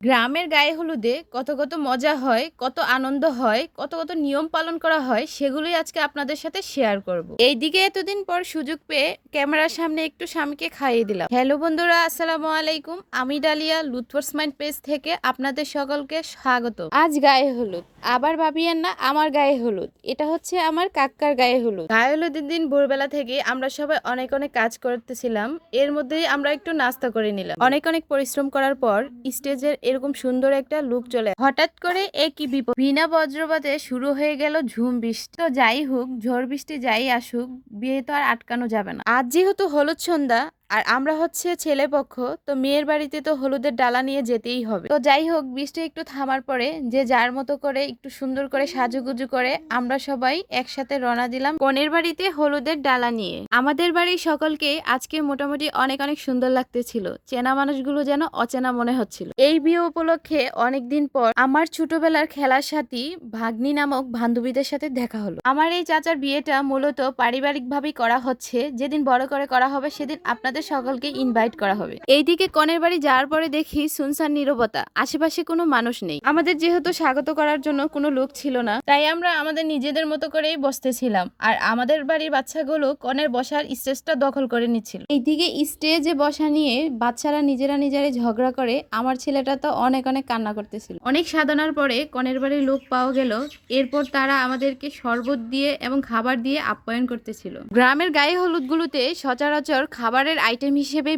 গ্রামের গায়ে হলুদে কত কত মজা হয়, কত আনন্দ হয়, কত কত নিয়ম পালন করা হয়, সেগুলোই আজকে আপনাদের সাথে শেয়ার করব। এইদিকে এতদিন পর সুযোগ পেয়ে ক্যামেরার সামনে একটু স্বামীকে খাইয়ে দিলাম। হ্যালো বন্ধুরা, আসসালামু আলাইকুম। আমি ডালিয়া লুৎফর্স মাইন্ড পেজ থেকে আপনাদের সকলকে স্বাগত। আজ গায়ে হলুদ, আবার ভাবিয়েন না আমার গায়ে হলুদ, এটা হচ্ছে আমার কাক্কার গায়ে হলুদ। গায়ে হলুদের দিন ভোরবেলা থেকে আমরা সবাই অনেক অনেক কাজ করতেছিলাম, এর মধ্যেই আমরা একটু নাস্তা করে নিলাম। অনেক অনেক পরিশ্রম করার পর স্টেজের এরকম সুন্দর একটা লুক চলে, হঠাৎ করে একই বিপদ, বিনা বজ্রপাতে শুরু হয়ে গেল ঝুম বৃষ্টি। তো যাই হোক, ঝড় বৃষ্টি যাই আসুক, বিয়ে তো আর আটকানো যাবে না। আজ যেহেতু হলুদ সন্ধ্যা আর আমরা হচ্ছে ছেলে পক্ষ, তো মেয়ের বাড়িতে তো হলুদের ডালা নিয়ে যেতেই হবে। তো যাই হোক, বৃষ্টি একটু থামার পরে যে যার মতো করে একটু সুন্দর করে সাজুগুজু করে আমরা সবাই একসাথে রওনা দিলাম কনের বাড়িতে হলুদের ডালা নিয়ে। আমাদের বাড়ির সকলকে আজকে মোটামুটি অনেক অনেক সুন্দর লাগতেছিল, চেনা মানুষগুলো যেন অচেনা মনে হচ্ছিল। এই বিয়ে উপলক্ষে অনেকদিন পর আমার ছোটবেলার খেলার সাথী ভাগ্নি নামক বান্ধবীদের সাথে দেখা হলো। আমার এই চাচার বিয়েটা মূলত পারিবারিক ভাবেই করা হচ্ছে, যেদিন বড় করে করা হবে সেদিন আপনাদের সকলকে ইনভাইট করা হবে। এইদিকে কনের বাড়ি যাওয়ার পরে দেখি সুনসান নীরবতা, আশেপাশে কোনো মানুষ নেই। আমাদের যেহেতু স্বাগত করার জন্য কোনো লোক ছিল না, তাই আমরা আমাদের নিজেদের মতো করেই বসতেছিলাম, আর আমাদের বাড়ির বাচ্চাগুলো কনের বসার স্টেজটা দখল করে নিচ্ছিল। এইদিকে স্টেজে বসা নিয়ে বাচ্চারা নিজেরা নিজেরাই ঝগড়া করে, আমার ছেলেটা তো অনেক অনেক কান্না করতেছিল। অনেক সাধনার পরে কনের বাড়ির লোক পাওয়া গেল, এরপর তারা আমাদেরকে শরবত দিয়ে এবং খাবার দিয়ে আপ্যায়ন করতেছিল। গ্রামের গায়ে হলুদগুলোতে সচরাচর খাবারের আইটেম হিসেবে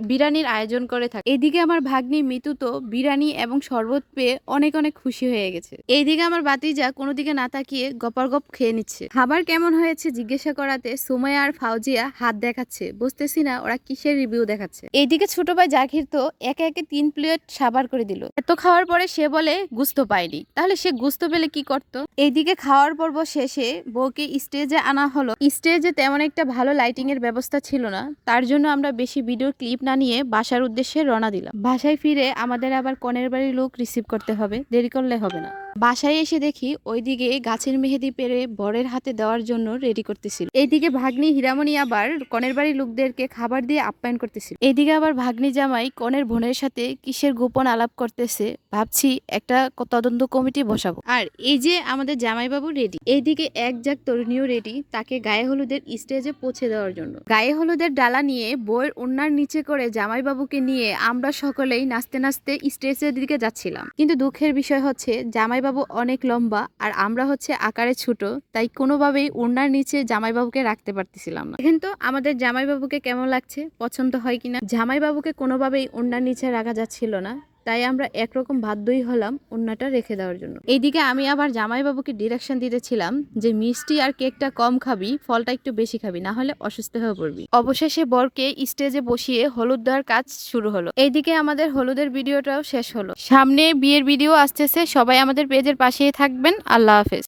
বিরিয়ানির আয়োজন করে থাকে। এইদিকে আমার ভাগ্নি মিতু তো বিরিয়ানি এবং শরবত পেয়ে অনেক অনেক খুশি হয়ে গেছে। এইদিকে আমার বাতিজা কোনো দিকে না তাকিয়ে গপারগপ খেয়ে নিচ্ছে। খাবার কেমন হয়েছে জিজ্ঞাসা করাতে সুমাইয়া আর ফাউজিয়া হাত দেখাচ্ছে, বুঝতেছি না ওরা কিসের রিভিউ দেখাচ্ছে। এইদিকে ছোট ভাই জাকির তো একে একে 3 প্লেট সাবার করে দিল। এত খাওয়ার পরে সে বলে গুস্ত পায়নি, তাহলে সে গুস্ত পেলে কি করত? এইদিকে খাওয়ার পর্ব শেষে বউকে স্টেজে আনা হলো। স্টেজে তেমন একটা ভালো লাইটিং এর ব্যবস্থা ছিল না, তার জন্য আমরা বেশি ভিডিও ক্লিপ না নিয়ে বাসার উদ্দেশ্যে রওনা দিলাম। বাসায় ফিরে আমাদের আবার কনের বাড়ির লোক রিসিভ করতে হবে, দেরি করলে হবে না। বাসায় এসে দেখি ওইদিকে গাছের মেহেদি পেরে বরের হাতে দেওয়ার জন্য রেডি করতেছিল। এইদিকে ভাগ্নি হীরামণি আবার কনের বাড়ির লোকদেরকে খাবার দিয়ে আপ্যায়ন করতেছিল। এইদিকে আবার ভাগ্নি জামাই কনের বোনের সাথে কিসের গোপন আলাপ করতেছে, ভাবছি একটা তদন্ত কমিটি বসাবো। আর এই যে আমাদের জামাইবাবু রেডি, এইদিকে এক জাক তরুণীও রেডি, তাকে গায়ে হলুদের স্টেজে পৌঁছে দেওয়ার জন্য। গায়ে হলুদের ডালা নিয়ে বইয়ের ওড়নার নিচে করে জামাইবাবুকে নিয়ে আমরা সকলেই নাচতে নাচতে স্টেজের দিকে যাচ্ছিলাম। কিন্তু দুঃখের বিষয় হচ্ছে জামাইবাবু অনেক লম্বা আর আমরা হচ্ছে আকারে ছোট, তাই কোনোভাবেই ওড়নার নিচে জামাইবাবুকে রাখতে পারতেছিলাম না। দেখেন তো আমাদের জামাইবাবুকে কেমন লাগছে, পছন্দ হয় কিনা। জামাইবাবুকে কোনোভাবেই ওড়নার নিচে রাখা যাচ্ছিল না, তাই আমরা একরকম বাধ্যই হলাম ওড়নাটা রেখে দেওয়ার জন্য। এইদিকে আমি আবার জামাইবাবুকে ডিরেকশন দিতেছিলাম যে মিষ্টি আর কেকটা কম খাবি, ফলটা একটু বেশি খাবি, না হলে অসুস্থ হয়ে পড়বি। অবশেষে বরকে স্টেজে বসিয়ে হলুদ দেওয়ার কাজ শুরু হলো। এইদিকে আমাদের হলুদের ভিডিওটাও শেষ হলো। সামনে বিয়ের ভিডিও আসতেছে, সবাই আমাদের পেজের পাশেই থাকবেন। আল্লাহ হাফেজ।